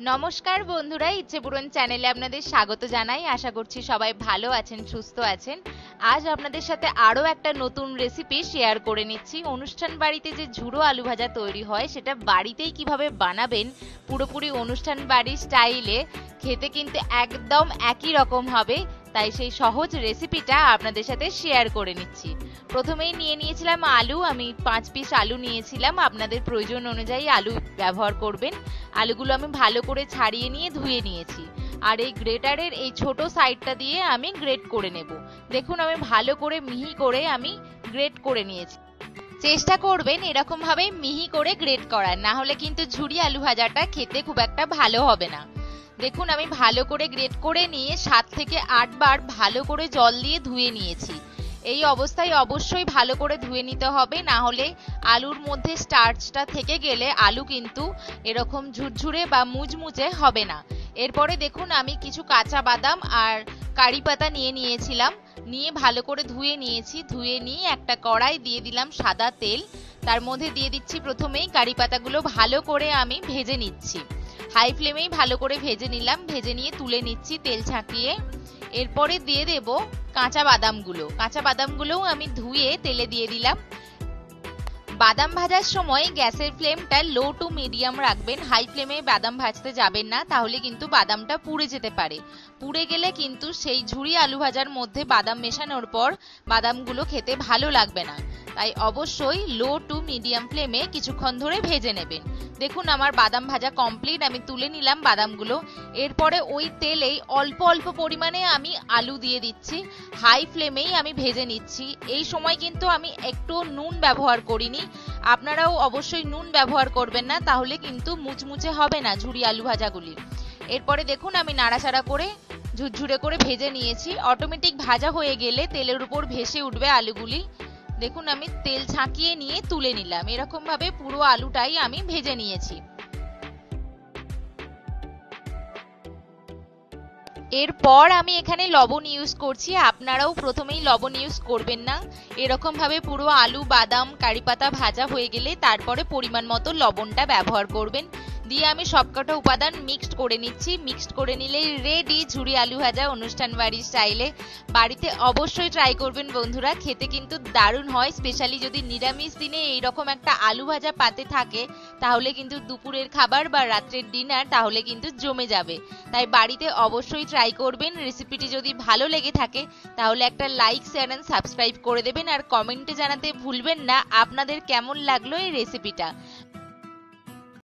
নমস্কার বন্ধুরা, ইচ্ছে পূরণ চ্যানেলে আপনাদের স্বাগত জানাই। আশা করছি সবাই ভালো আছেন, সুস্থ আছেন। আজ আপনাদের সাথে আরো একটা নতুন রেসিপি শেয়ার করে নিচ্ছি। অনুষ্ঠান বাড়িতে যে ঝুড়ো আলু ভাজা তৈরি হয় সেটা বাড়িতেই কিভাবে বানাবেন পুরোপুরি অনুষ্ঠান বাড়ির স্টাইলে, খেতে কিন্তু একদম একই রকম হবে। তাই সেই সহজ রেসিপিটা আপনাদের সাথে শেয়ার করে নিচ্ছি। প্রথমেই নিয়ে নিয়েছিলাম আলু, আমি 5 পিস আলু নিয়েছিলাম। আপনাদের প্রয়োজন অনুযায়ী আলু ব্যবহার করবেন। আলুগুলো আমি ভালো করে ছাড়িয়ে নিয়ে ধুয়ে নিয়েছি। আর এই গ্রেটারের এই ছোট সাইডটা দিয়ে আমি গ্রেট করে নেব। দেখুন আমি ভালো করে মিহি করে আমি গ্রেট করে নিয়েছি। চেষ্টা করবেন এরকম ভাবে মিহি করে গ্রেট করার, না হলে কিন্তু ঝুরি আলু ভাজাটা খেতে খুব একটা ভালো হবে না। দেখুন আমি ভালো করে গ্রেট করে নিয়ে 7 থেকে 8 বার ভালো করে জল দিয়ে ধুয়ে নিয়েছি। এই অবস্থায় অবশ্যই ভালো করে ধুয়ে নিতে হবে, না হলে আলুর মধ্যে স্টার্চটা থেকে গেলে আলু কিন্তু এরকম ঝুরঝুরে বা মুচমুচে হবে না। এরপরে দেখুন আমি কিছু কাঁচা বাদাম আর কারি পাতা নিয়ে নিয়েছিলাম, নিয়ে ভালো করে ধুয়ে নিয়েছি। ধুয়ে নিয়ে একটা কড়াই দিয়ে দিলাম সাদা তেল। তার মধ্যে দিয়ে দিচ্ছি প্রথমেই কারি পাতাগুলো ভালো করে আমি ভেজে নিচ্ছি। হাই ফ্লেমেই ভালো করে ভেজে নিলাম, ভেজে নিয়ে তুলে নিচ্ছি তেল ছাঁকিয়ে। এরপরে দিয়ে দেব কাঁচা বাদামগুলোও আমি ধুয়ে তেলে দিয়ে দিলাম। বাদাম ভাজার সময় গ্যাসের ফ্লেমটা লো টু মিডিয়াম রাখবেন, হাই ফ্লেমে বাদাম ভাজতে যাবেন না, তাহলে কিন্তু বাদামটা পুড়ে যেতে পারে। পুড়ে গেলে কিন্তু সেই ঝুরি আলু ভাজার মধ্যে বাদাম মেশানোর পর বাদামগুলো খেতে ভালো লাগবে না। তাই অবশ্যই লো টু মিডিয়াম ফ্লেমে কিছুক্ষণ ধরে ভেজে নেবেন। দেখুন আমার বাদাম ভাজা কমপ্লিট, আমি তুলে নিলাম বাদামগুলো। এরপরে ওই তেলেই অল্প অল্প পরিমাণে আমি আলু দিয়ে দিচ্ছি, হাই ফ্লেমেই আমি ভেজে নিচ্ছি। এই সময় কিন্তু আমি একটু নুন ব্যবহার করিনি, আপনারাও অবশ্যই নুন ব্যবহার করবেন না, তাহলে কিন্তু মুচমুচে হবে না ঝুরি আলু ভাজাগুলি। এরপরে দেখুন আমি নাড়াচাড়া করে ঝুরঝুরে করে ভেজে নিয়েছি। অটোমেটিক ভাজা হয়ে গেলে তেলের উপর ভেসে উঠবে আলুগুলি। দেখুন আমি তেল ছাঁকিয়ে নিয়ে তুলে নিলাম। এরকম ভাবে পুরো আলুটাই আমি ভেজে নিয়েছি। এরপর আমি এখানে লবণ ইউজ করছি, আপনারাও প্রথমেই লবণ ইউজ করবেন না। এরকম ভাবে পুরো আলু বাদাম কারি পাতা ভাজা হয়ে গেলে তারপরে পরিমাণ মতো লবণটা ব্যবহার করবেন। দিয়ে আমি সবকটা উপাদান মিক্সড করে নিচ্ছি। মিক্সড করে নিলেই রেডি ঝুরি আলু ভাজা অনুষ্ঠান বাড়ির স্টাইলে। বাড়িতে অবশ্যই ট্রাই করবেন বন্ধুরা, খেতে কিন্তু দারুণ হয়। স্পেশালি যদি নিরামিষ দিনে এইরকম একটা আলু ভাজা পাতে থাকে, তাহলে কিন্তু দুপুরের খাবার বা রাত্রের ডিনার তাহলে কিন্তু জমে যাবে। তাই বাড়িতে অবশ্যই ট্রাই করবেন। রেসিপিটি যদি ভালো লেগে থাকে তাহলে একটা লাইক শেয়ার এন্ড সাবস্ক্রাইব করে দেবেন। আর কমেন্টে জানাতে ভুলবেন না আপনাদের কেমন লাগলো এই রেসিপিটা।